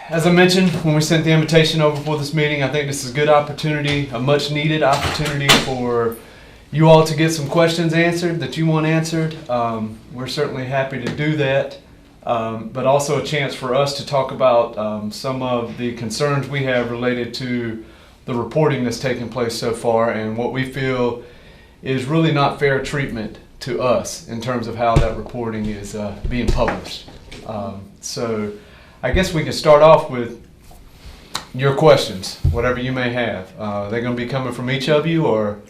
as I mentioned when we sent the invitation over for this meeting, I think this is a good opportunity, a much needed opportunity for you all to get some questions answered that you want answered. We're certainly happy to do that, but also a chance for us to talk about some of the concerns we have related to the reporting that's taken place so far and what we feel is really not fair treatment to us in terms of how that reporting is being published. So I guess we can start off with your questions, whatever you may have. They're going to be coming from each of you, or?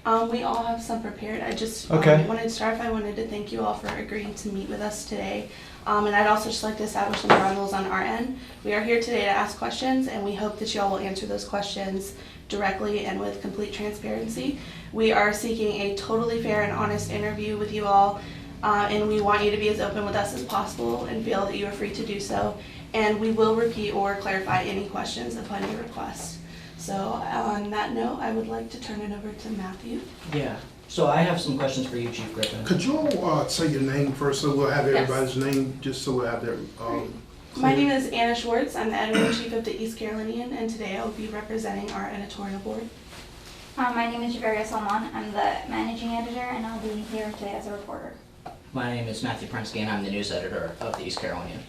We all have some prepared. I just Okay. wanted to start off. I wanted to thank you all for agreeing to meet with us today. And I'd also just like to establish some ground rules on our end. We are here today to ask questions, and we hope that you all will answer those questions directly and with complete transparency. We are seeking a totally fair and honest interview with you all, and we want you to be as open with us as possible and feel that you are free to do so. And we will repeat or clarify any questions upon your request. So on that note, I would like to turn it over to Matthew. Yeah, so I have some questions for you, Chief Griffin. Could you all say your name first, so we'll have everybody's name, just so we'll have their, My name is Anna Schwartz. I'm the editor-in-chief of the East Carolinian, and today I will be representing our editorial board. My name is Javeria Salman. I'm the managing editor, and I'll be here today as a reporter. My name is Matthew Prensky, and I'm the news editor of the East Carolinian.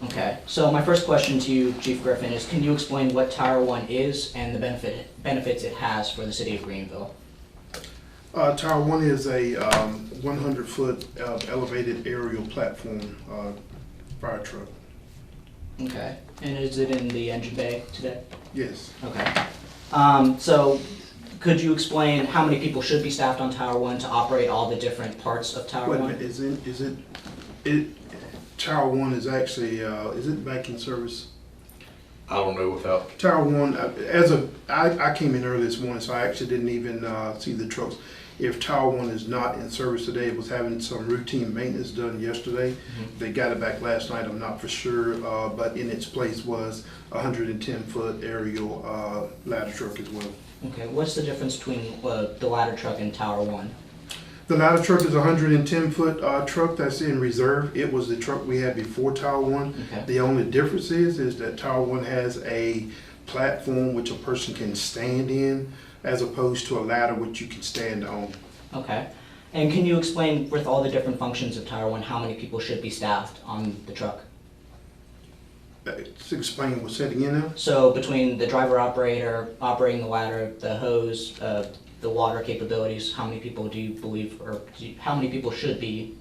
Okay, so my first question to you, Chief Griffin, is can you explain what Tower 1 is and the benefits it has for the city of Greenville? Tower 1 is a 100-foot elevated aerial platform fire truck. Okay, and is it in the engine bay today? Yes. Okay. So could you explain how many people should be staffed on Tower 1 to operate all the different parts of Tower 1? Wait a minute, Tower 1 is actually, is it back in service? I don't know without. Tower 1, I came in early this morning, so I actually didn't even see the trucks. If Tower 1 is not in service today, it was having some routine maintenance done yesterday. Mm-hmm. They got it back last night, I'm not for sure, but in its place was a 110-foot aerial ladder truck as well. Okay, what's the difference between the ladder truck and Tower 1? The ladder truck is a 110-foot truck that's in reserve. It was the truck we had before Tower 1. Okay. The only difference is that Tower 1 has a platform which a person can stand in, as opposed to a ladder which you can stand on. Okay. And can you explain, with all the different functions of Tower 1, how many people should be staffed on the truck? To explain what's setting in now? So between the driver operator, operating the ladder, the hose, the water capabilities, how many people do you believe, or how many people should be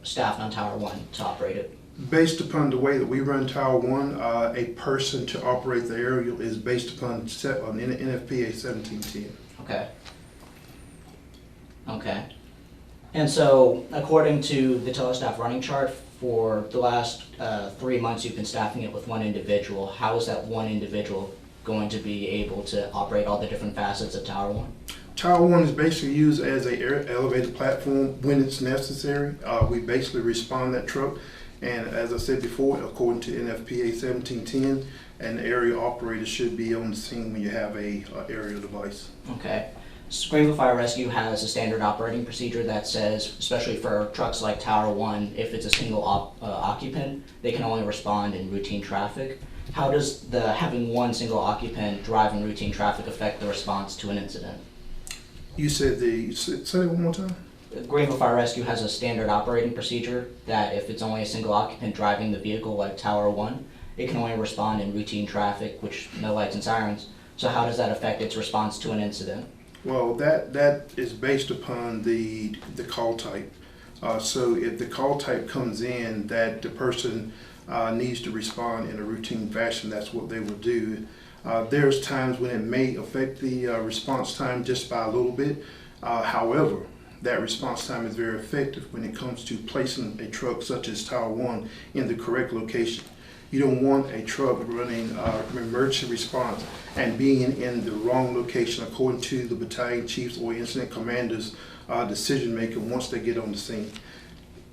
staffed on Tower 1 to operate it? Based upon the way that we run Tower 1, a person to operate the aerial is based upon NFPA 1710. Okay. Okay. And so, according to the telestaff running chart, for the last 3 months you've been staffing it with one individual. How is that one individual going to be able to operate all the different facets of Tower 1? Tower 1 is basically used as an elevated platform when it's necessary. We basically respond that truck, and as I said before, according to NFPA 1710, an aerial operator should be on the scene when you have a aerial device. Okay. Greenville Fire Rescue has a standard operating procedure that says, especially for trucks like Tower 1, if it's a single occupant, they can only respond in routine traffic. How does having one single occupant drive in routine traffic affect the response to an incident? You said say it one more time? Greenville Fire Rescue has a standard operating procedure that if it's only a single occupant driving the vehicle like Tower 1, it can only respond in routine traffic, which no lights and sirens. So how does that affect its response to an incident? Well, that is based upon the call type. So if the call type comes in that the person needs to respond in a routine fashion, that's what they will do. There's times when it may affect the response time just by a little bit. However, that response time is very effective when it comes to placing a truck such as Tower 1 in the correct location. You don't want a truck running emergency response and being in the wrong location according to the battalion chiefs or incident commanders' decision making once they get on the scene.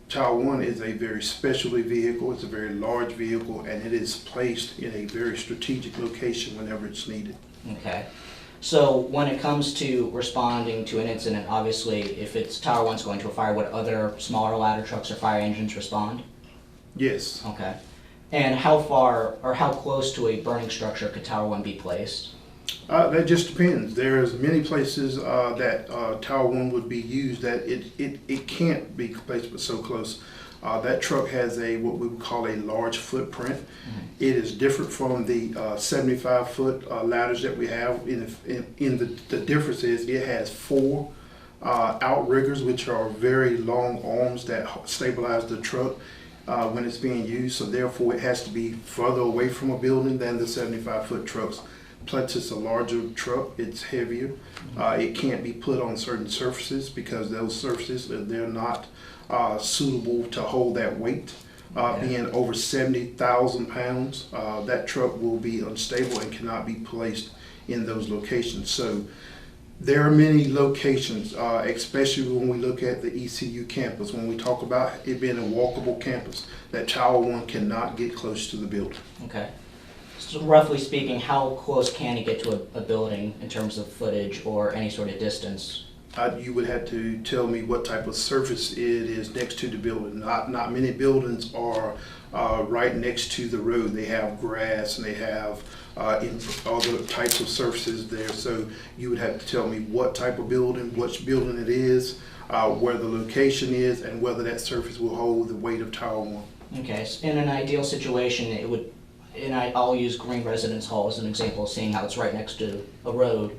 Tower 1 is a very specialty vehicle, it's a very large vehicle, and it is placed in a very strategic location whenever it's needed. Okay. So when it comes to responding to an incident, obviously if it's Tower 1's going to a fire, would other smaller ladder trucks or fire engines respond? Yes. Okay. And how far or how close to a burning structure could Tower 1 be placed? That just depends. There's many places that Tower 1 would be used that it can't be placed but so close. That truck has what we would call a large footprint. It is different from the 75-foot ladders that we have. The difference is it has 4 outriggers, which are very long arms that stabilize the truck when it's being used. So therefore, it has to be further away from a building than the 75-foot trucks. Plus, it's a larger truck. It's heavier. It can't be put on certain surfaces because those surfaces they're not suitable to hold that weight. Being over 70,000 pounds, that truck will be unstable and cannot be placed in those locations. So there are many locations, especially when we look at the ECU campus, when we talk about it being a walkable campus, that Tower 1 cannot get close to the building. Okay. So roughly speaking, how close can you get to a building in terms of footage or any sort of distance? You would have to tell me what type of surface it is next to the building. Not many buildings are right next to the road. They have grass and they have other types of surfaces there. So you would have to tell me what type of building, which building it is, where the location is, and whether that surface will hold the weight of Tower 1. Okay, so in an ideal situation, it would, and I'll use Green Residence Hall as an example, seeing how it's right next to a road.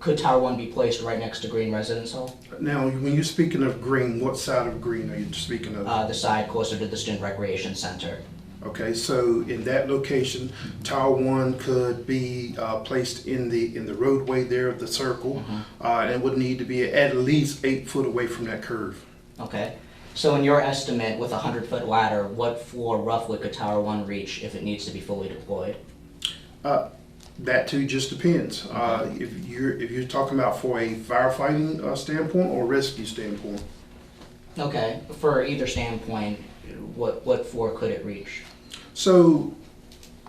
Could Tower 1 be placed right next to Green Residence Hall? Now, when you're speaking of green, what side of green are you speaking of? The side closer to the Student Recreation Center. Okay, so in that location, Tower 1 could be placed in the roadway there of the circle, and it would need to be at least 8 foot away from that curve. Okay. So in your estimate, with a 100-foot ladder, what floor roughly could Tower 1 reach if it needs to be fully deployed? That too just depends. If you're talking about for a firefighting standpoint or rescue standpoint. Okay, for either standpoint, what floor could it reach? So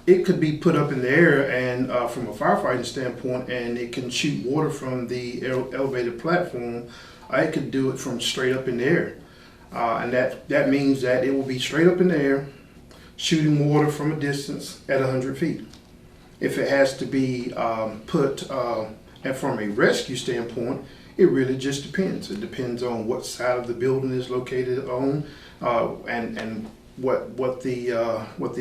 it could be put up in the air and from a firefighting standpoint, and it can shoot water from the elevated platform. It could do it from straight up in the air. And that means that it will be straight up in the air, shooting water from a distance at 100 feet. If it has to be put, and from a rescue standpoint, it really just depends. It depends on what side of the building is located on, and what the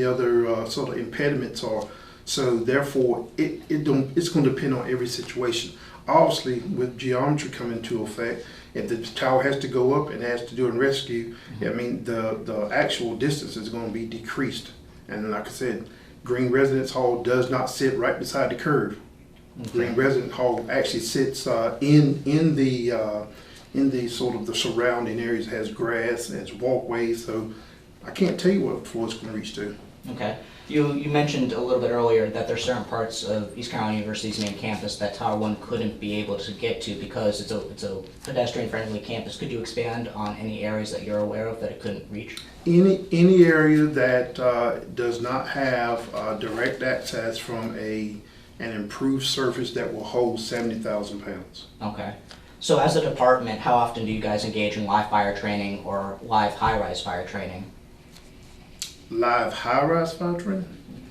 other sort of impediments are. So therefore, it's going to depend on every situation. Obviously, with geometry coming into effect, if the tower has to go up and has to do a rescue, I mean the actual distance is going to be decreased. And like I said, Green Residence Hall does not sit right beside the curve. Okay. Green Residence Hall actually sits in the sort of the surrounding areas. It has grass and has walkways, so I can't tell you what floor it's going to reach to. Okay. You mentioned a little bit earlier that there's certain parts of East Carolina University's main campus that Tower 1 couldn't be able to get to because it's a pedestrian-friendly campus. Could you expand on any areas that you're aware of that it couldn't reach? Any area that does not have direct access from an improved surface that will hold 70,000 pounds. Okay. So as a department, how often do you guys engage in live fire training or live high-rise fire training? Live high-rise fire training?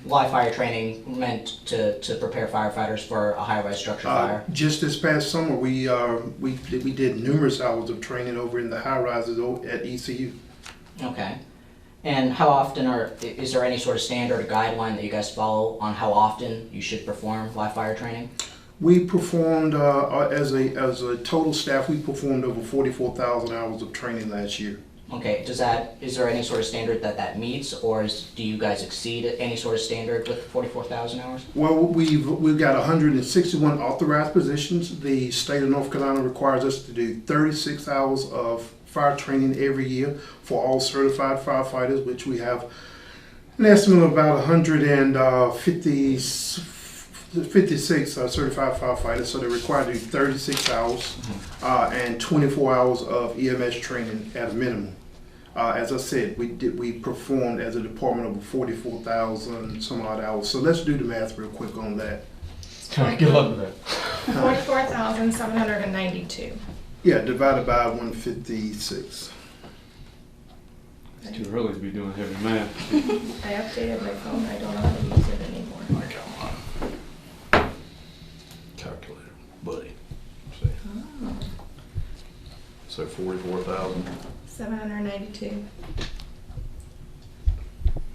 Live fire training meant to prepare firefighters for a high-rise structure fire. Just this past summer, we did numerous hours of training over in the high-rises at ECU. Okay. And how often is there any sort of standard or guideline that you guys follow on how often you should perform live fire training? We performed, as a total staff, we performed over 44,000 hours of training last year. Okay, is there any sort of standard that meets, or do you guys exceed any sort of standard with 44,000 hours? Well, we've got 161 authorized positions. The state of North Carolina requires us to do 36 hours of fire training every year for all certified firefighters, which we have an estimate of about 156 certified firefighters, so they're required to do 36 hours and 24 hours of EMS training at a minimum. As I said, we performed as a department over 44,000 some odd hours. So let's do the math real quick on that. Good luck with that. 44,792. Yeah, divided by 156. It's too early to be doing heavy math. I updated my phone. I don't know how to use it anymore. I got my calculator, buddy. See, Oh, so 44,000. 792.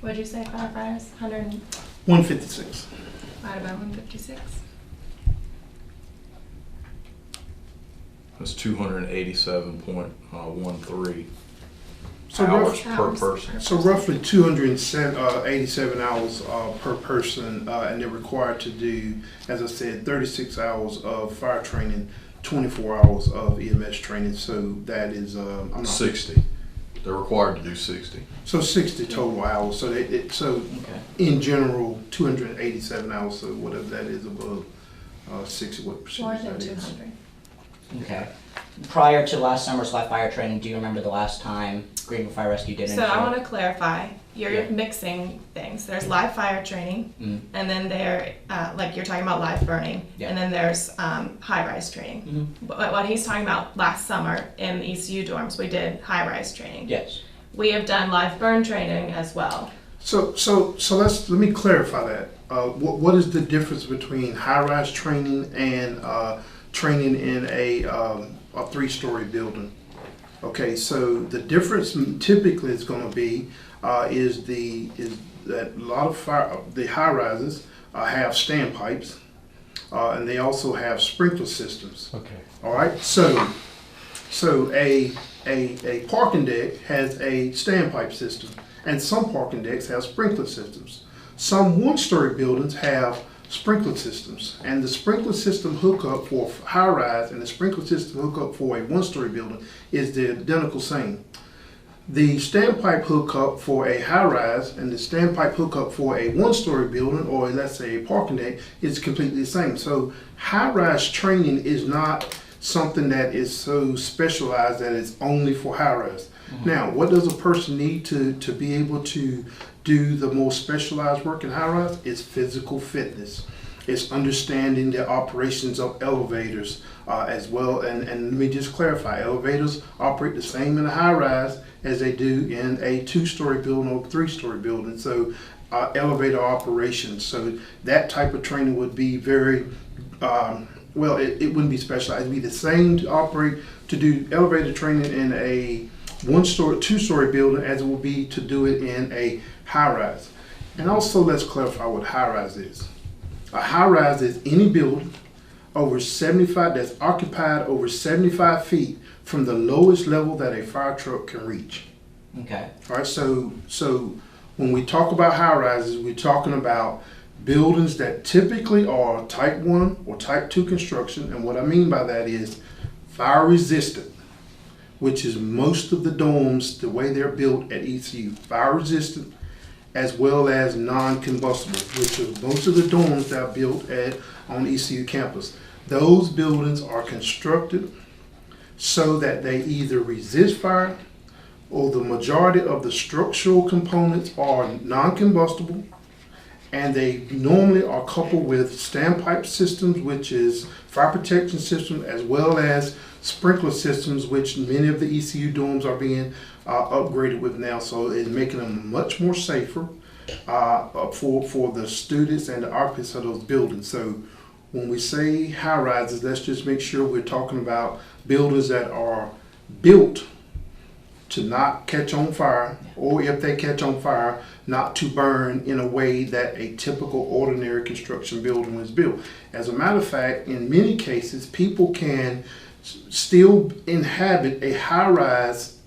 What'd you say, firefighters? 100, 156. right about 156. That's 287.13 So hours rough- per Hours. person. So roughly 287 hours per person, and they're required to do, as I said, 36 hours of fire training, 24 hours of EMS training. So that is, I'm not 60. They're required to do 60. so 60 total hours. So Okay. in general, 287 hours. So whatever that is above 60, what More percentage than that is? 200. Okay. Prior to last summer's live fire training, do you remember the last time Greenville Fire Rescue did So anything? I want to clarify. You're Yeah. mixing things. There's live fire training, Mm. and then there, like you're talking about live burning, Yeah. and then there's high-rise training. Mhm. But what he's talking about last summer in ECU dorms, we did high-rise training. Yes. We have done live burn training as well. So let me clarify that. What is the difference between high-rise training and training in a 3-story building? Okay, so the difference typically is going to be is that a lot of the high-rises have standpipes, and they also have sprinkler systems. Okay. All right, so a parking deck has a standpipe system, and some parking decks have sprinkler systems. Some 1-story buildings have sprinkler systems, and the sprinkler system hookup for high-rise and the sprinkler system hookup for a 1-story building is the identical same. The standpipe hookup for a high-rise and the standpipe hookup for a 1-story building, or let's say a parking deck, is completely the same. So high-rise training is not something that is so specialized that it's only for high-rise. Now, what does a person need to be able to do the more specialized work in high-rise? It's physical fitness. It's understanding the operations of elevators as well. And let me just clarify, elevators operate the same in a high-rise as they do in a 2-story building or 3-story building. So elevator operations. So that type of training would be very, well, it wouldn't be specialized. It'd be the same to do elevator training in a 1-story, 2-story building as it will be to do it in a high-rise. And also, let's clarify what high-rise is. A high-rise is any building over 75 that's occupied over 75 feet from the lowest level that a fire truck can reach. Okay. All right, so when we talk about high-rises, we're talking about buildings that typically are type 1 or type 2 construction, and what I mean by that is fire resistant, which is most of the dorms, the way they're built at ECU, fire resistant, as well as non-combustible, which are most of the dorms that are built on ECU campus. Those buildings are constructed so that they either resist fire or the majority of the structural components are non-combustible, and they normally are coupled with standpipe systems, which is fire protection system, as well as sprinkler systems, which many of the ECU dorms are being upgraded with now. So it's making them much more safer for the students and the occupants of those buildings. So when we say high rises, let's just make sure we're talking about buildings that are built to not catch on fire, or if they catch on fire, not to burn in a way that a typical ordinary construction building was built. As a matter of fact, in many cases, people can still inhabit a high-rise,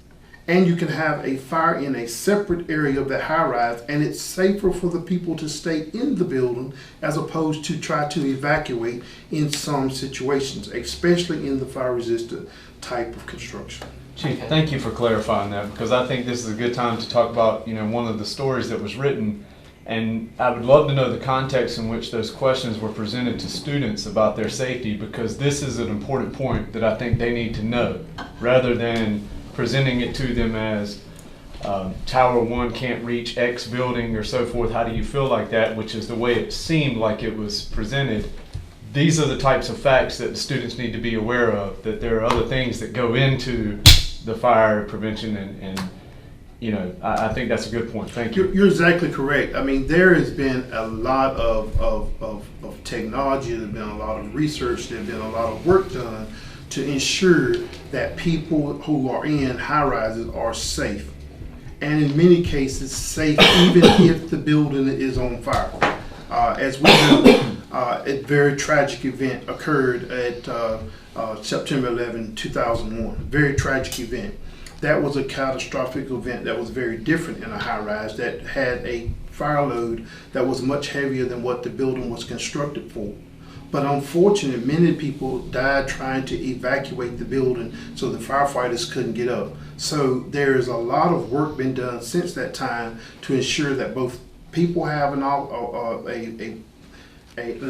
and you can have a fire in a separate area of that high-rise, and it's safer for the people to stay in the building as opposed to try to evacuate in some situations, especially in the fire-resistant type of construction. Chief, Okay. thank you for clarifying that, because I think this is a good time to talk about, one of the stories that was written, and I would love to know the context in which those questions were presented to students about their safety, because this is an important point that I think they need to know, rather than presenting it to them as Tower 1 can't reach X building or so forth. How do you feel like that? Which is the way it seemed like it was presented. These are the types of facts that the students need to be aware of, that there are other things that go into the fire prevention and I think that's a good point. Thank you. You're exactly correct. I mean, there has been a lot of technology, there's been a lot of research, there's been a lot of work done to ensure that people who are in high rises are safe. And in many cases, safe even if the building is on fire. As we know, a very tragic event occurred at September 11, 2001. Very tragic event. That was a catastrophic event that was very different in a high rise that had a fire load that was much heavier than what the building was constructed for. But unfortunately, many people died trying to evacuate the building, so the firefighters couldn't get up. So there's a lot of work been done since that time to ensure that both people have an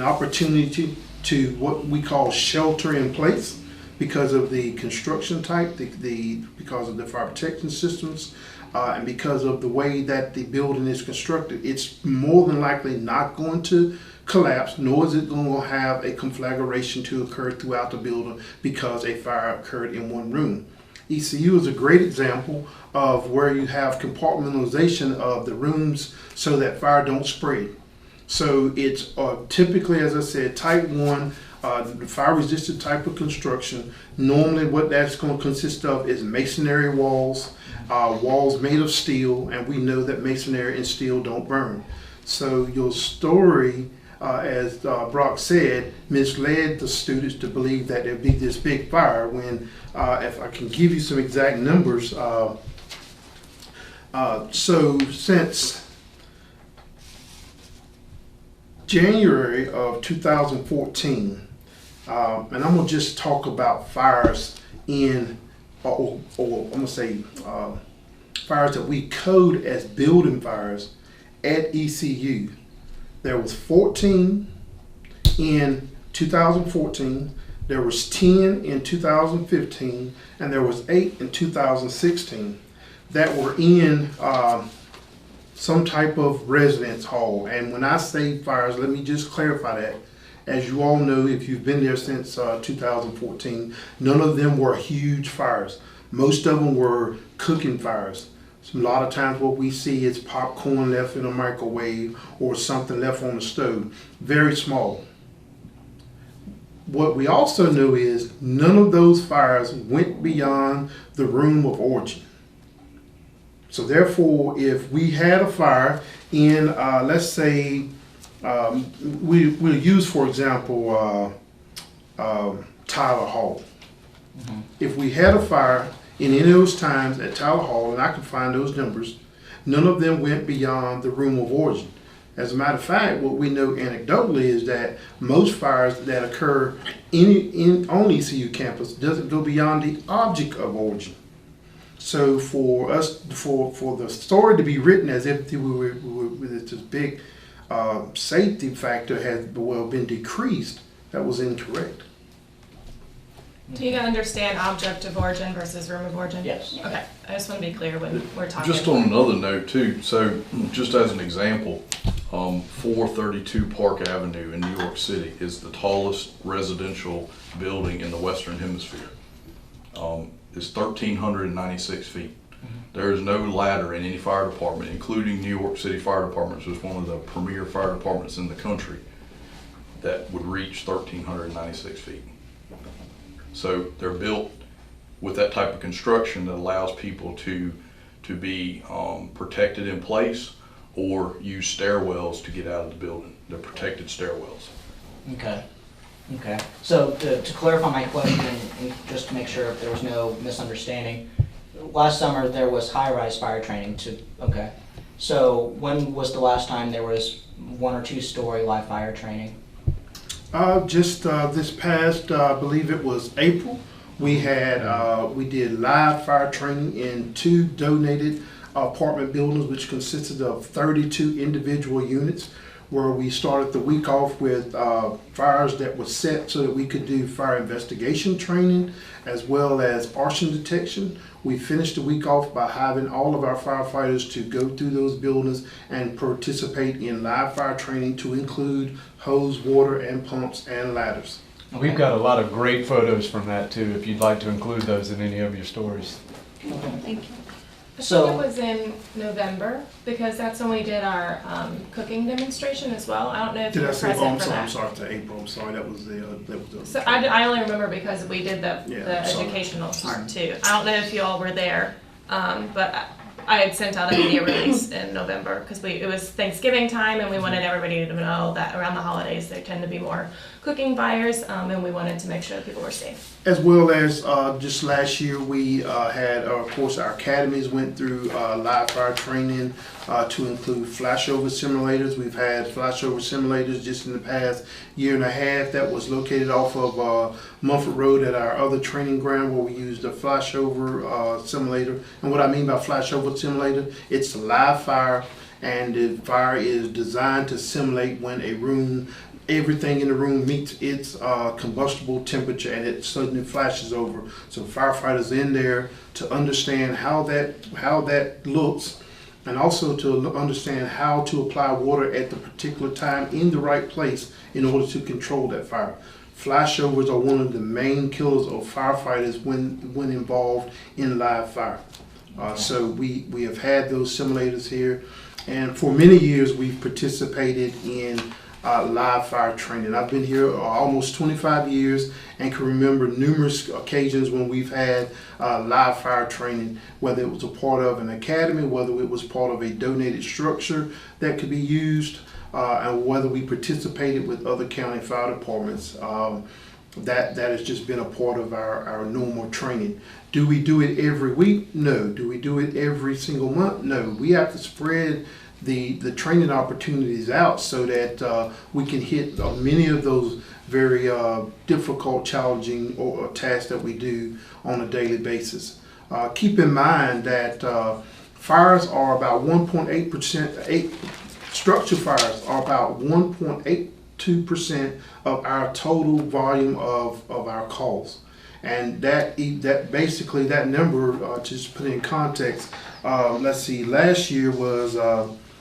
opportunity to what we call shelter in place because of the construction type, because of the fire protection systems, and because of the way that the building is constructed. It's more than likely not going to collapse, nor is it going to have a conflagration to occur throughout the building because a fire occurred in one room. ECU is a great example of where you have compartmentalization of the rooms so that fire don't spread. So it's typically, as I said, type 1, the fire-resistant type of construction. Normally what that's going to consist of is masonry walls, walls made of steel, and we know that masonry and steel don't burn. So your story, as Brock said, misled the students to believe that there'd be this big fire when, if I can give you some exact numbers, so since January of 2014, and I'm going to just talk about fires in, or I'm going to say fires that we code as building fires at ECU. There was 14 in 2014, there was 10 in 2015, and there was 8 in 2016 that were in some type of residence hall. And when I say fires, let me just clarify that. As you all know, if you've been there since 2014, none of them were huge fires. Most of them were cooking fires. So a lot of times what we see is popcorn left in a microwave or something left on the stove. Very small. What we also know is none of those fires went beyond the room of origin. So therefore, if we had a fire in, let's say, we'll use, for example, Tyler Hall. Mm-hmm. If we had a fire in any of those times at Tyler Hall, and I can find those numbers, none of them went beyond the room of origin. As a matter of fact, what we know anecdotally is that most fires that occur on ECU campus doesn't go beyond the object of origin. So for us, for the story to be written as if we were with this big safety factor had been decreased, that was incorrect. Do you understand object of origin versus room of origin? Yes. Okay, I just want to be clear when we're talking. Just on another note too, so just as an example, 432 Park Avenue in New York City is the tallest residential building in the Western Hemisphere. It's 1,396 feet. There is no ladder in any fire department, including New York City Fire Department, which is one of the premier fire departments in the country, that would reach 1,396 feet. So they're built with that type of construction that allows people to be protected in place or use stairwells to get out of the building. They're protected stairwells. Okay. Okay. So to clarify my question, and just to make sure if there was no misunderstanding, last summer there was high-rise fire training too. Okay. So when was the last time there was 1 or 2 story live fire training? Just this past, I believe it was April, we did live fire training in 2 donated apartment buildings, which consisted of 32 individual units, where we started the week off with fires that were set so that we could do fire investigation training as well as arson detection. We finished the week off by having all of our firefighters to go through those buildings and participate in live fire training to include hose, water, and pumps and ladders. Okay. We've got a lot of great photos from that too, if you'd like to include those in any of your stories. Thank you. I So- think it was in November, because that's when we did our cooking demonstration as well. I don't know if you Did were I say, oh, present I'm for sorry, I'm that. sorry, to April, I'm sorry, that was the. So I only remember because we did the Yeah, sorry. educational part too. I don't know if you all were there, but I had sent out a media release in November because it was Thanksgiving time and we wanted everybody to know that around the holidays there tend to be more cooking fires, and we wanted to make sure that people were safe. As well as just last year, we had, of course, our academies went through live fire training to include flashover simulators. We've had flashover simulators just in the past year and a half that was located off of Mumford Road at our other training ground where we used a flashover simulator. And what I mean by flashover simulator, it's a live fire, and the fire is designed to simulate when a room, everything in the room meets its combustible temperature and it suddenly flashes over. So firefighters in there to understand how that looks, and also to understand how to apply water at the particular time in the right place in order to control that fire. Flashovers are one of the main killers of firefighters when involved in live fire. So we have had those simulators here, and for many years we've participated in live fire training. I've been here almost 25 years and can remember numerous occasions when we've had live fire training, whether it was a part of an academy, whether it was part of a donated structure that could be used, and whether we participated with other county fire departments. That has just been a part of our normal training. Do we do it every week? No. Do we do it every single month? No. We have to spread the training opportunities out so that we can hit many of those very difficult, challenging tasks that we do on a daily basis. Keep in mind that fires are about 1.8%, structure fires are about 1.82% of our total volume of our calls. And that basically, that number, to just put it in context, let's see, last year was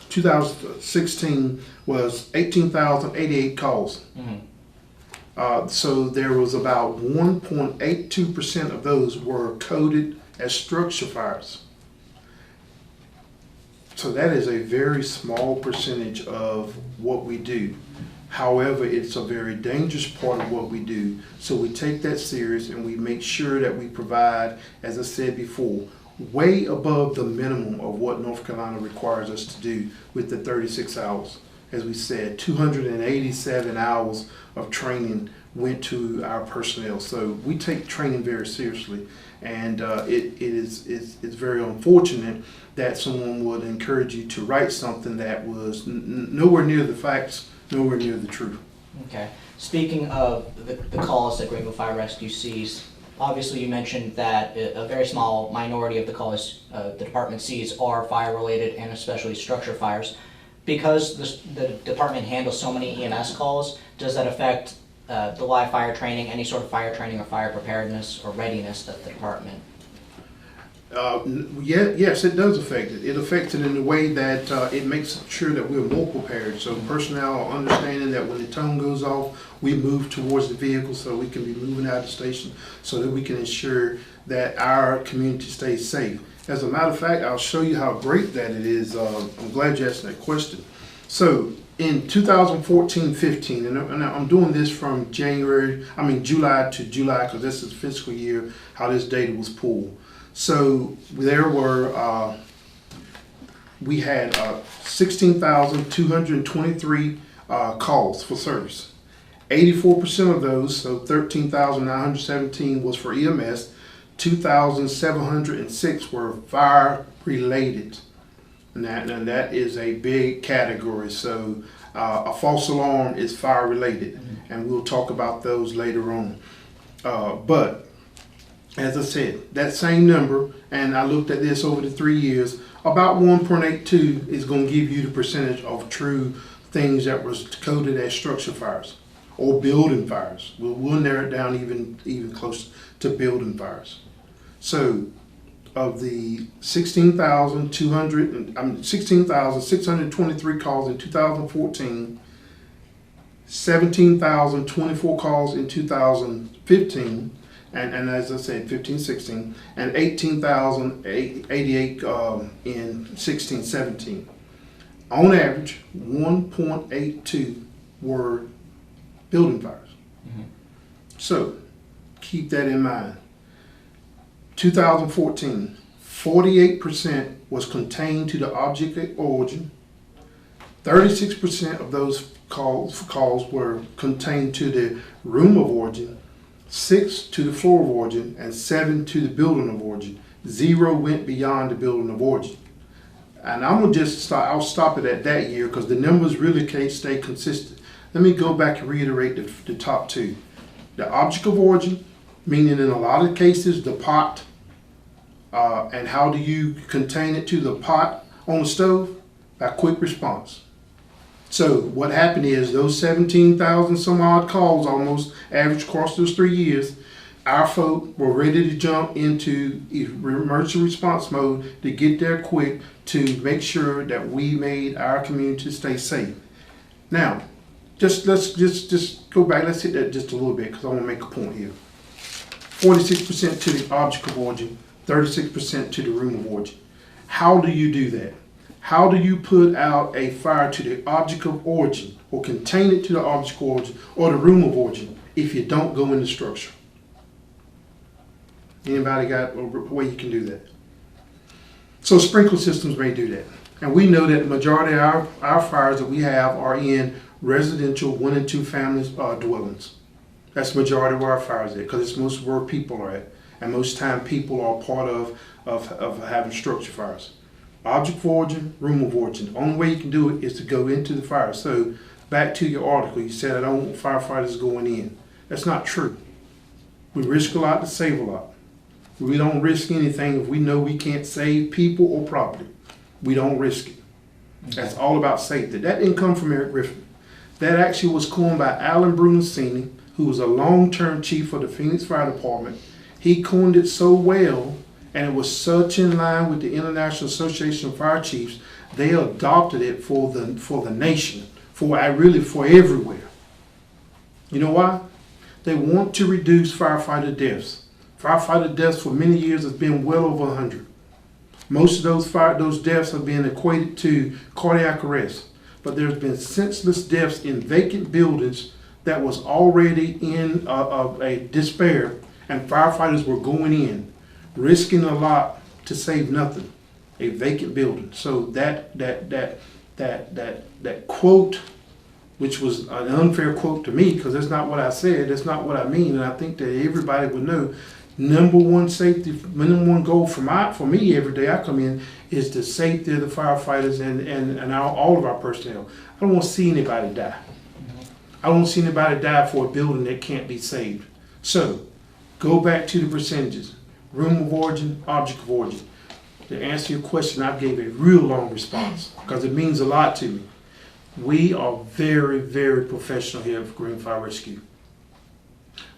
2016 was 18,088 calls. Mm-hmm. So there was about 1.82% of those were coded as structure fires. So that is a very small percentage of what we do. However, it's a very dangerous part of what we do. So we take that serious and we make sure that we provide, as I said before, way above the minimum of what North Carolina requires us to do with the 36 hours. As we said, 287 hours of training went to our personnel. So we take training very seriously, and it's very unfortunate that someone would encourage you to write something that was nowhere near the facts, nowhere near the truth. Okay. Speaking of the calls that Greenville Fire Rescue sees, obviously you mentioned that a very small minority of the calls the department sees are fire-related and especially structure fires. Because the department handles so many EMS calls, does that affect the live fire training, any sort of fire training or fire preparedness or readiness of the department? Yes, it does affect it. It affects it in the way that it makes sure that we're more prepared. So personnel are understanding that when the tone goes off, we move towards the vehicle so we can be moving out of the station so that we can ensure that our community stays safe. As a matter of fact, I'll show you how great that it is. I'm glad you asked that question. So in 2014-15, and I'm doing this from July to July, because this is fiscal year, how this data was pulled. So there were, we had 16,223 calls for service. 84% of those, so 13,917 was for EMS, 2,706 were fire related. And that is a big category. So a false alarm is fire related, and we'll talk about those later on. But as I said, that same number, and I looked at this over the 3 years, about 1.82 is going to give you the percentage of true things that was coded as structure fires or building fires. We'll narrow it down even closer to building fires. So of the 16,623 calls in 2014, 17,024 calls in 2015, and as I said, 15, 16, and 18,088 in 16, 17. On average, 1.82 were building fires. So keep that in mind. 2014, 48% was contained to the object of origin. 36% of those calls were contained to the room of origin, 6 to the floor of origin, and 7 to the building of origin. 0 went beyond the building of origin. And I'm gonna just stop. I'll stop it at that year because the numbers really can't stay consistent. Let me go back and reiterate the top 2. The object of origin, meaning in a lot of cases the pot, and how do you contain it to the pot on the stove? By quick response. So what happened is those 17,000 some odd calls, almost average across those 3 years, our folk were ready to jump into emergency response mode to get there quick to make sure that we made our community stay safe. Now, let's go back. Let's hit that just a little bit because I want to make a point here. 46% to the object of origin, 36% to the room of origin. How do you do that? How do you put out a fire to the object of origin or contain it to the object of origin or the room of origin if you don't go in the structure? Anybody got a way you can do that? So sprinkler systems may do that. And we know that the majority of our fires that we have are in residential 1 and 2 families dwellings. That's the majority of our fires there because it's most where people are at. And most time people are part of having structure fires. Object of origin, room of origin. The only way you can do it is to go into the fire. So back to your article, you said I don't want firefighters going in. That's not true. We risk a lot to save a lot. We don't risk anything if we know we can't save people or property. We don't risk it. That's all about safety. That didn't come from Eric Griffin. That actually was coined by Alan Brunasini, who was a long-term chief of the Phoenix Fire Department. He coined it so well, and it was such in line with the International Association of Fire Chiefs, they adopted it for the nation, for everywhere. You know why? They want to reduce firefighter deaths. Firefighter deaths for many years has been well over 100. Most of those deaths have been equated to cardiac arrest, but there's been senseless deaths in vacant buildings that was already in a despair, and firefighters were going in, risking a lot to save nothing, a vacant building. So that quote, which was an unfair quote to me because that's not what I said, that's not what I mean, and I think that everybody would know. Number one goal for me every day I come in is the safety of the firefighters and all of our personnel. I don't want to see anybody die. I don't want to see anybody die for a building that can't be saved. So, go back to the percentages. Room of origin, object of origin. To answer your question, I gave a real long response because it means a lot to me. We are very, very professional here at Green Fire Rescue.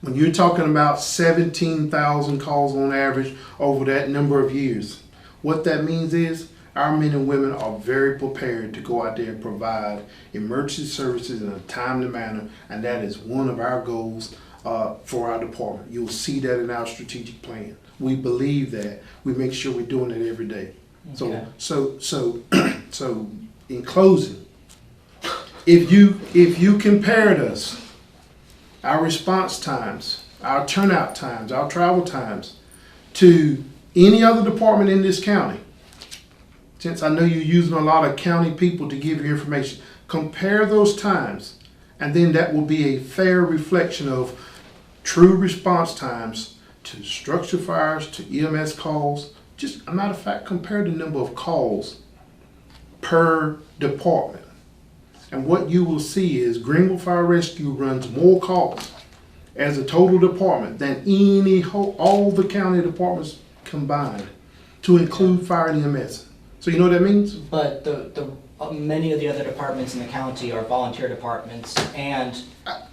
When you're talking about 17,000 calls on average over that number of years, what that means is our men and women are very prepared to go out there and provide emergency services in a timely manner, and that is one of our goals for our department. You'll see that in our strategic plan. We believe that. We make sure we're doing it every day. Okay. So in closing, if you compared us, our response times, our turnout times, our travel times, to any other department in this county, since I know you're using a lot of county people to give you information, compare those times, and then that will be a fair reflection of true response times to structure fires, to EMS calls. Just a matter of fact, compare the number of calls per department. And what you will see is Greenville Fire Rescue runs more calls as a total department than all the county departments combined, to include fire and EMS. So you know what that means? But many of the other departments in the county are volunteer departments, and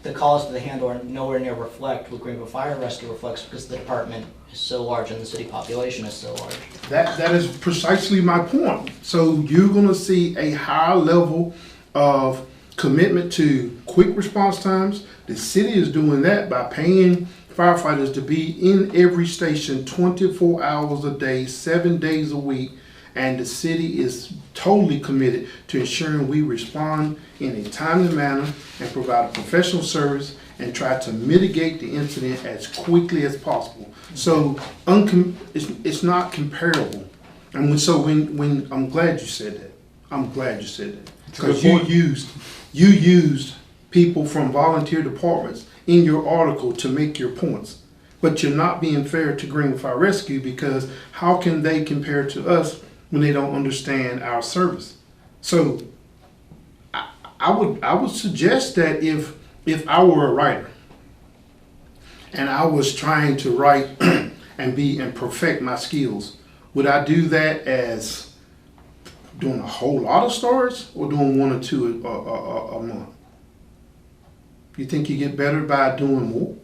the calls that they handle are nowhere near reflect what Greenville Fire Rescue reflects because the department is so large and the city population is so large. That is precisely my point. So you're going to see a higher level of commitment to quick response times. The city is doing that by paying firefighters to be in every station 24 hours a day, 7 days a week, and the city is totally committed to ensuring we respond in a timely manner and provide a professional service and try to mitigate the incident as quickly as possible. So it's not comparable. And when I'm glad you said that. I'm glad you said that. Because you used people from volunteer departments in your article to make your points. But you're not being fair to Greenville Fire Rescue, because how can they compare to us when they don't understand our service? So I would suggest that if I were a writer and I was trying to write and perfect my skills, would I do that as doing a whole lot of stories or doing 1 or 2 a month? You think you get better by doing more?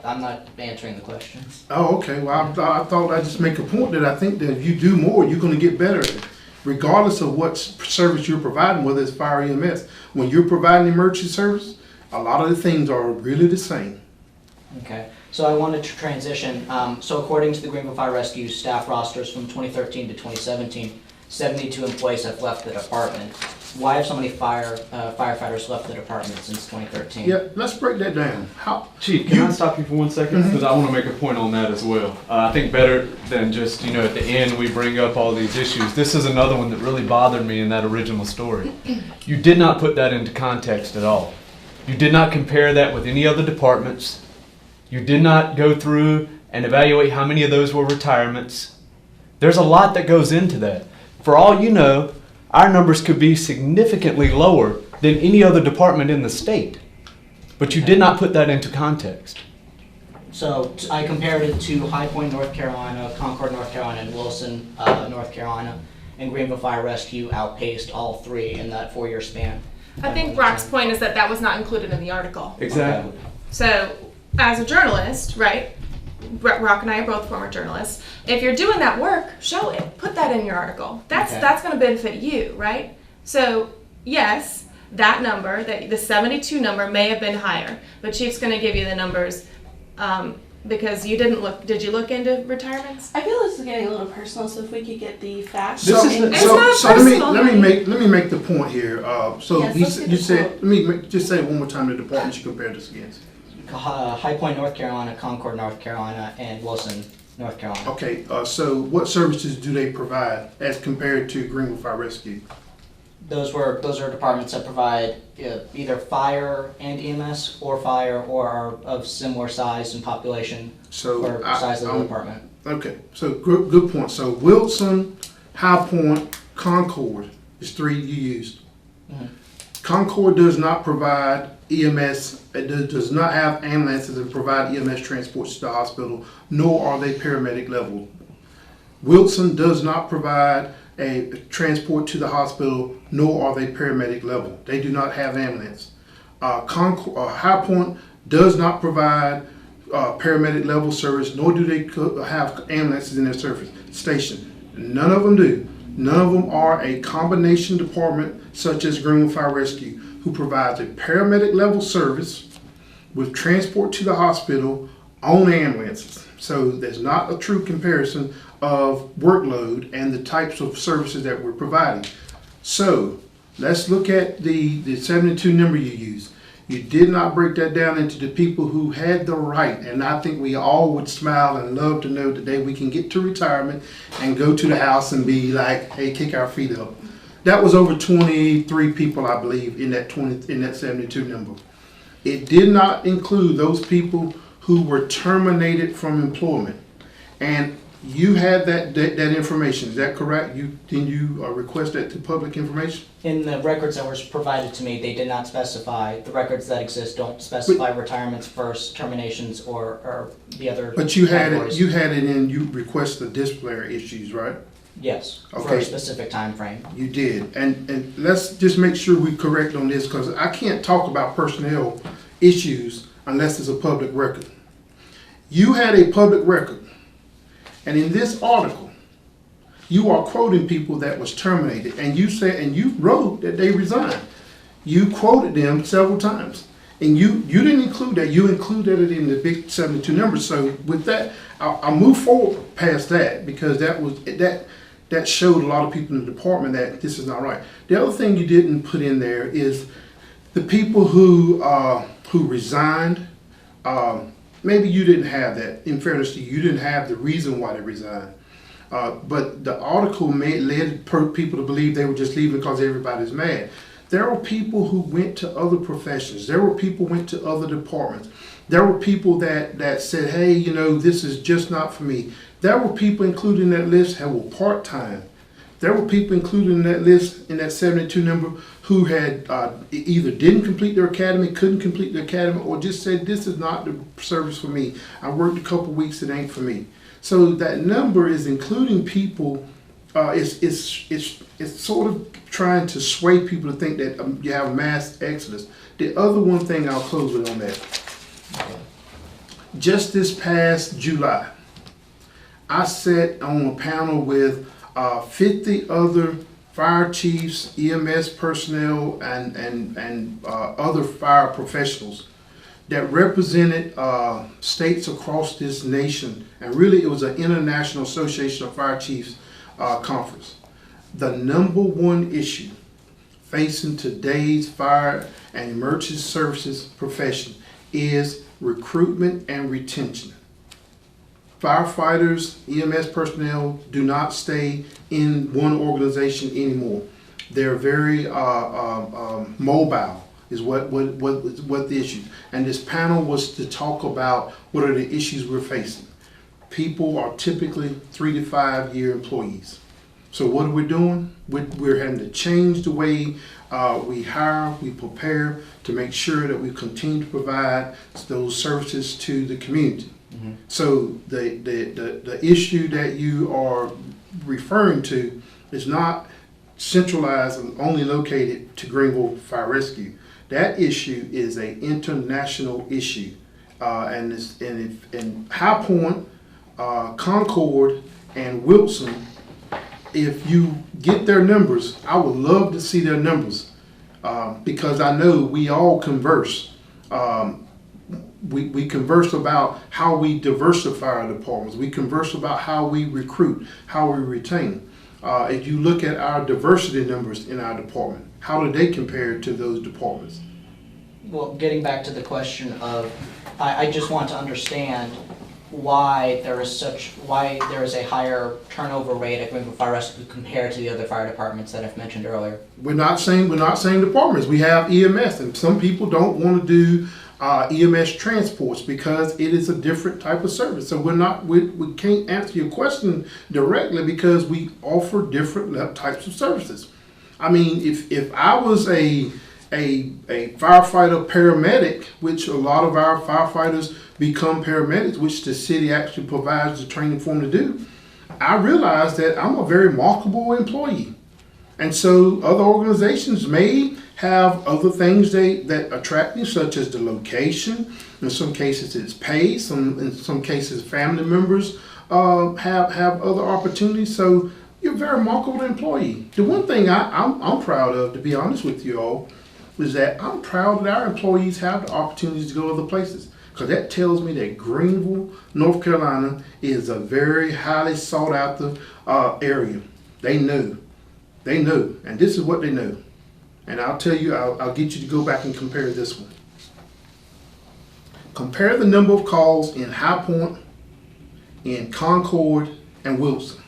I'm not answering the questions. Oh, okay. Well, I thought I'd just make a point that I think that if you do more, you're going to get better at it, regardless of what service you're providing, whether it's fire EMS. When you're providing emergency service, a lot of the things are really the same. Okay, so I wanted to transition. So according to the Greenville Fire Rescue staff rosters from 2013 to 2017, 72 employees have left the department. Why have so many firefighters left the department since 2013? Yeah, let's break that down. Chief, can I stop you for 1 second? Because I want to make a point on that as well. I think better than just, at the end we bring up all these issues. This is another one that really bothered me in that original story. You did not put that into context at all. You did not compare that with any other departments. You did not go through and evaluate how many of those were retirements. There's a lot that goes into that. For all you know, our numbers could be significantly lower than any other department in the state. But you did not put that into context. So I compared it to High Point, North Carolina, Concord, North Carolina, and Wilson, North Carolina, and Greenville Fire Rescue outpaced all 3 in that 4-year span. I think Brock's point is that was not included in the article. Exactly. So, as a journalist, right, Brock and I are both former journalists, if you're doing that work, show it. Put that in your article. That's going to benefit you, right? So, yes, that number, the 72 number may have been higher, but Chief's going to give you the numbers because you didn't look. Did you look into retirements? I feel this is getting a little personal, so if we could get the facts. So let me make the point here. Let me just say it one more time the departments you compared this against. High Point, North Carolina, Concord, North Carolina, and Wilson, North Carolina. Okay, so what services do they provide as compared to Greenville Fire Rescue? Those are departments that provide either fire and EMS, or fire, or are of similar size and population, or size of the department. Okay, so good point. So Wilson, High Point, Concord is 3 you used. Mm-hmm. Concord does not provide EMS. It does not have ambulances that provide EMS transports to the hospital, nor are they paramedic level. Wilson does not provide a transport to the hospital, nor are they paramedic level. They do not have ambulance. High Point does not provide paramedic level service, nor do they have ambulances in their service station. None of them do. None of them are a combination department such as Greenville Fire Rescue, who provides a paramedic level service with transport to the hospital on ambulances. So there's not a true comparison of workload and the types of services that we're providing. So let's look at the 72 number you used. You did not break that down into the people who had the right, and I think we all would smile and love to know the day we can get to retirement and go to the house and be like, hey, kick our feet up. That was over 23 people, I believe, in that 72 number. It did not include those people who were terminated from employment. And you had that information, is that correct? Did you request that to public information? In the records that were provided to me, they did not specify. The records that exist don't specify retirements first, terminations, or the other. But you had it in. You requested disciplinary issues, right? Yes. Okay. For a specific time frame. You did, and let's just make sure we correct on this, because I can't talk about personnel issues unless it's a public record. You had a public record. And in this article, you are quoting people that was terminated, and you said, and you wrote that they resigned. You quoted them several times. And you didn't include that. You included it in the big 72 numbers. So with that, I'll move forward past that because that showed a lot of people in the department that this is not right. The other thing you didn't put in there is the people who resigned. Maybe you didn't have that. In fairness to you, you didn't have the reason why they resigned. But the article led people to believe they were just leaving because everybody's mad. There were people who went to other professions. There were people who went to other departments. There were people that said, hey, you know, this is just not for me. There were people included in that list who were part-time. There were people included in that list, in that 72 number, who had either didn't complete their academy, couldn't complete their academy, or just said, this is not the service for me. I worked a couple weeks, it ain't for me. So that number is including people, it's sort of trying to sway people to think that you have mass exodus. The other one thing I'll close with on that. Just this past July, I sat on a panel with 50 other fire chiefs, EMS personnel, and other fire professionals that represented states across this nation. And really it was an International Association of Fire Chiefs conference. The number one issue facing today's fire and emergency services profession is recruitment and retention. Firefighters, EMS personnel do not stay in one organization anymore. They're very mobile is what the issue. And this panel was to talk about what are the issues we're facing. People are typically 3 to 5 year employees. So what are we doing? We're having to change the way we hire, we prepare to make sure that we continue to provide those services to the community. Mm-hmm. So the issue that you are referring to is not centralized and only located to Greenville Fire Rescue. That issue is an international issue, and in High Point, Concord, and Wilson. If you get their numbers, I would love to see their numbers because I know we all converse. We converse about how we diversify our departments. We converse about how we recruit, how we retain. If you look at our diversity numbers in our department, how do they compare to those departments? Well, getting back to the question of, I just want to understand why there is a higher turnover rate at Greenville Fire Rescue compared to the other fire departments that I've mentioned earlier. We're not saying departments. We have EMS, and some people don't want to do EMS transports because it is a different type of service. So we can't answer your question directly because we offer different types of services. I mean, if I was a firefighter paramedic, which a lot of our firefighters become paramedics, which the city actually provides the training for them to do, I realize that I'm a very marketable employee. And so other organizations may have other things that attract me, such as the location. In some cases it's pay, in some cases family members have other opportunities. So you're a very marketable employee. The one thing I'm proud of, to be honest with you all, is that I'm proud that our employees have the opportunities to go other places. Because that tells me that Greenville, North Carolina is a very highly sought after area. They know, and this is what they know. And I'll tell you, I'll get you to go back and compare this one. Compare the number of calls in High Point, in Concord, and Wilson.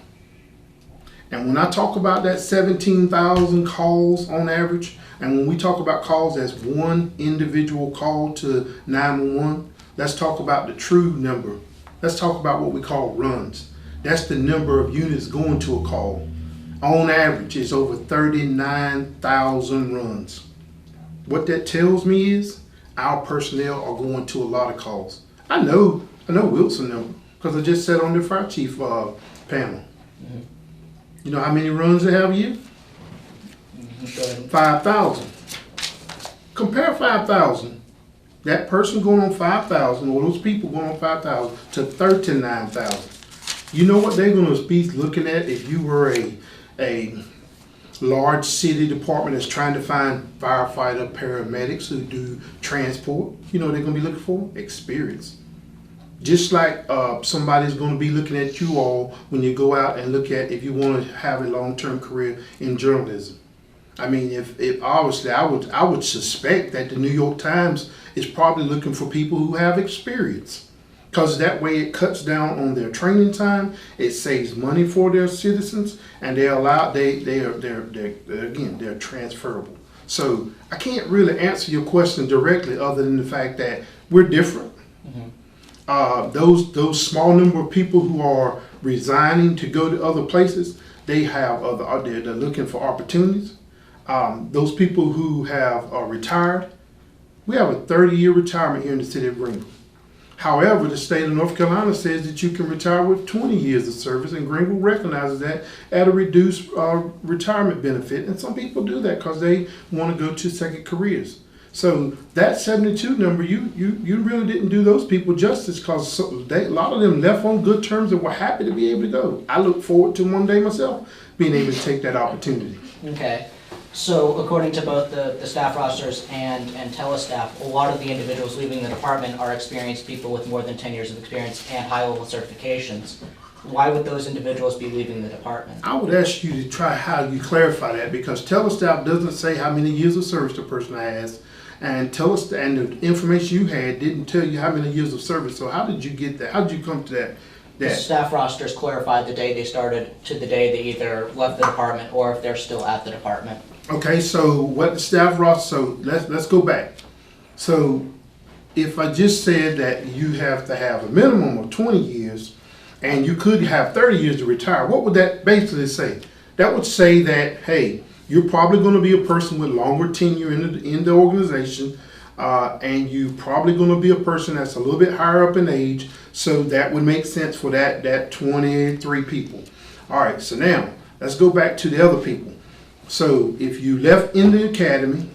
And when I talk about that 17,000 calls on average, and when we talk about calls as one individual call to 911, let's talk about the true number. Let's talk about what we call runs. That's the number of units going to a call. On average, it's over 39,000 runs. What that tells me is our personnel are going to a lot of calls. I know Wilson number because I just sat on their fire chief panel. Mm-hmm. You know how many runs they have a year? 5,000. Compare 5,000, that person going on 5,000, or those people going on 5,000 to 39,000. You know what they're going to be looking at if you were a large city department that's trying to find firefighter, paramedics who do transport, you know what they're gonna be looking for? Experience. Just like somebody's gonna be looking at you all when you go out and look at if you wanna have a long-term career in journalism. I mean, if obviously I would suspect that the New York Times is probably looking for people who have experience. Because that way it cuts down on their training time, it saves money for their citizens, and they're transferable. So I can't really answer your question directly other than the fact that we're different. Those small number of people who are resigning to go to other places, they have they're looking for opportunities. Those people who have retired, we have a 30-year retirement here in the city of Greenville. However, the state of North Carolina says that you can retire with 20 years of service, and Greenville recognizes that at a reduced retirement benefit. And some people do that because they want to go to second careers. So that 72 number, you really didn't do those people justice, because a lot of them left on good terms and were happy to be able to go. I look forward to one day myself being able to take that opportunity. Okay. So according to both the staff rosters and telestaff, a lot of the individuals leaving the department are experienced people with more than 10 years of experience and high-level certifications. Why would those individuals be leaving the department? I would ask you to try how you clarify that, because telestaff doesn't say how many years of service the person has, and the information you had didn't tell you how many years of service. So how did you get that? How did you come to that? The staff rosters clarified the day they started to the day they either left the department or if they're still at the department. Okay, so what the staff roster, so let's go back. So if I just said that you have to have a minimum of 20 years and you could have 30 years to retire, what would that basically say? That would say that, hey, you're probably going to be a person with longer tenure in the organization, and you probably going to be a person that's a little bit higher up in age, so that would make sense for that 23 people. All right, so now let's go back to the other people. So if you left in the academy,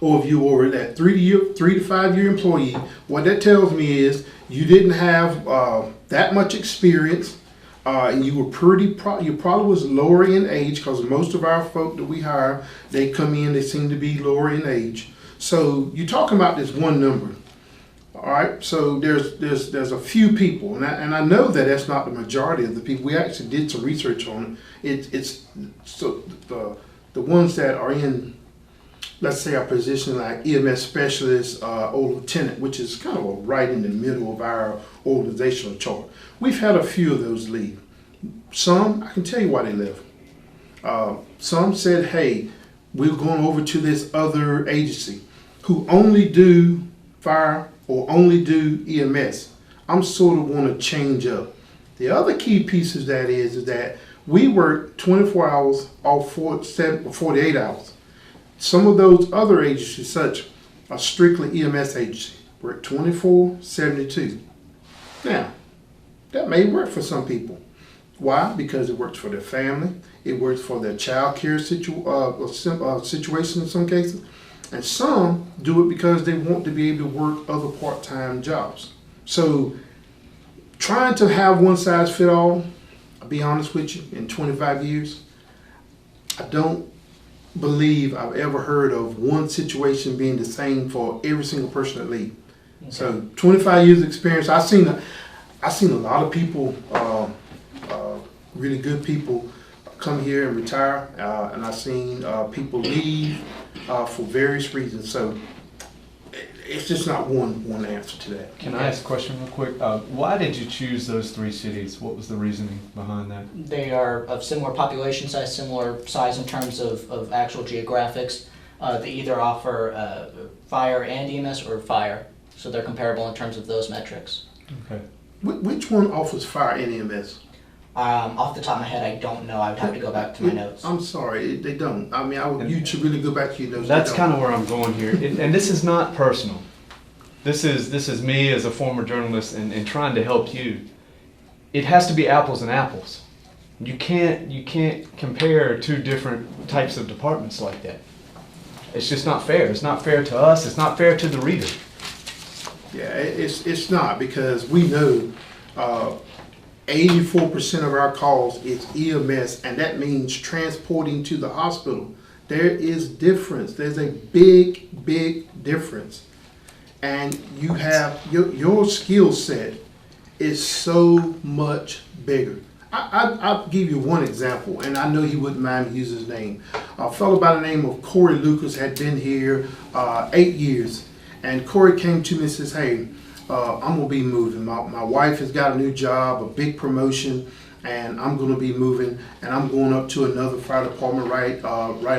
or if you were that 3 to 5 year employee, what that tells me is you didn't have that much experience, and you were you probably was lower in age, because most of our folk that we hire, they come in, they seem to be lower in age. So you're talking about this one number. All right, so there's a few people, and I know that that's not the majority of the people. We actually did some research on it. It's so the ones that are in, let's say, a position like EMS specialist or lieutenant, which is kind of right in the middle of our organizational chart. We've had a few of those leave. Some, I can tell you why they left. Some said, hey, we're going over to this other agency who only do fire or only do EMS. I'm sort of want to change up. The other key piece of that is that we work 24 hours off 48 hours. Some of those other agencies, such are strictly EMS agencies, work 24/72. Now, that may work for some people. Why? Because it works for their family, it works for their child care situation in some cases, and some do it because they want to be able to work other part-time jobs. So trying to have one size fit all, I'll be honest with you, in 25 years, I don't believe I've ever heard of one situation being the same for every single person that leaves. Okay. So 25 years of experience, I've seen a lot of people, really good people, come here and retire, and I've seen people leave for various reasons. So it's just not one answer to that. Can I ask a question real quick? Why did you choose those 3 cities? What was the reasoning behind that? They are of similar population size, similar size in terms of actual geographics. They either offer fire and EMS or fire, so they're comparable in terms of those metrics. Okay. Which one offers fire and EMS? Off the top of my head, I don't know. I would have to go back to my notes. I'm sorry, they don't. I mean, you should really go back to your notes. That's kind of where I'm going here, and this is not personal. This is me as a former journalist and trying to help you. It has to be apples and apples. You can't compare 2 different types of departments like that. It's just not fair. It's not fair to us. It's not fair to the reader. Yeah, it's not, because we know 84% of our calls is EMS, and that means transporting to the hospital. There is difference. There's a big difference. And you have, your skill set is so much bigger. I'll give you one example, and I know he wouldn't mind me using his name. A fellow by the name of Corey Lucas had been here 8 years, and Corey came to me and says, hey, I'm gonna be moving. My wife has got a new job, a big promotion, and I'm gonna be moving, and I'm going up to another fire department right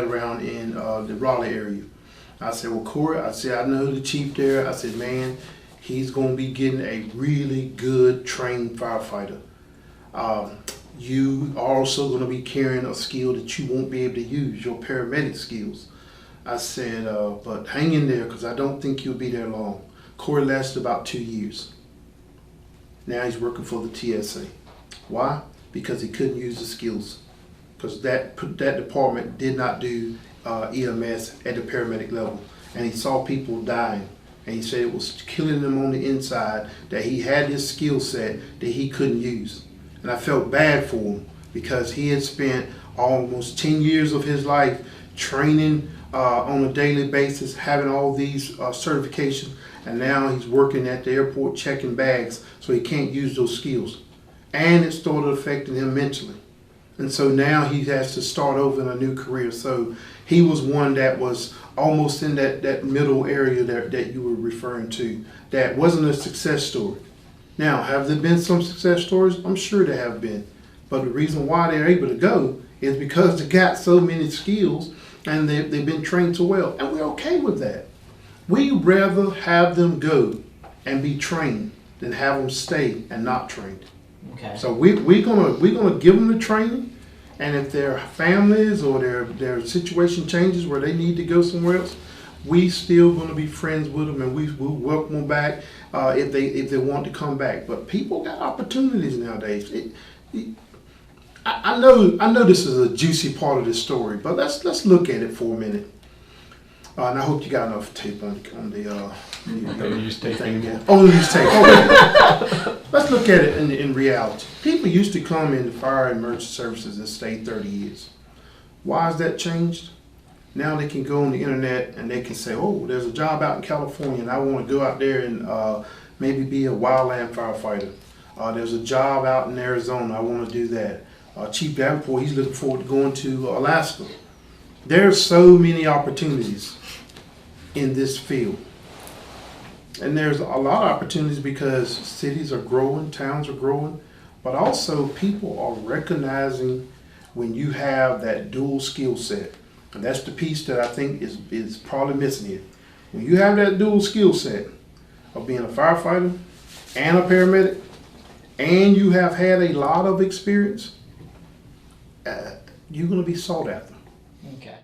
around in the Raleigh area. I said, well, Corey, I said, I know the chief there. I said, man, he's gonna be getting a really good trained firefighter. You are also gonna be carrying a skill that you won't be able to use, your paramedic skills. I said, but hang in there, because I don't think you'll be there long. Corey lasted about 2 years. Now he's working for the TSA. Why? Because he couldn't use the skills. Because that department did not do EMS at the paramedic level. And he saw people dying. And he said it was killing them on the inside, that he had this skill set that he couldn't use. And I felt bad for him, because he had spent almost 10 years of his life training on a daily basis, having all these certifications, and now he's working at the airport checking bags, so he can't use those skills. And it started affecting him mentally. And so now he has to start over in a new career. So he was one that was almost in that middle area that you were referring to, that wasn't a success story. Now, have there been some success stories? I'm sure there have been. But the reason why they're able to go is because they got so many skills and they've been trained so well. And we're okay with that. We rather have them go and be trained than have them stay and not trained. Okay. So we're gonna give them the training, and if their families or their situation changes where they need to go somewhere else, we still gonna be friends with them, and we'll welcome them back if they want to come back. But people got opportunities nowadays. I know this is a juicy part of this story, but let's look at it for a minute. And I hope you got enough tape on the Don't use tape thing. anymore. Oh, use tape. Okay. Let's look at it in reality. People used to come in fire and emergency services and stay 30 years. Why has that changed? Now they can go on the internet and they can say, oh, there's a job out in California and I want to go out there and maybe be a wildland firefighter. There's a job out in Arizona, I want to do that. Chief Davenport, he's looking forward to going to Alaska. There's so many opportunities in this field. And there's a lot of opportunities because cities are growing, towns are growing, but also people are recognizing when you have that dual skill set. And that's the piece that I think is probably missing here. When you have that dual skill set of being a firefighter and a paramedic, and you have had a lot of experience, you're going to be sought after. Okay.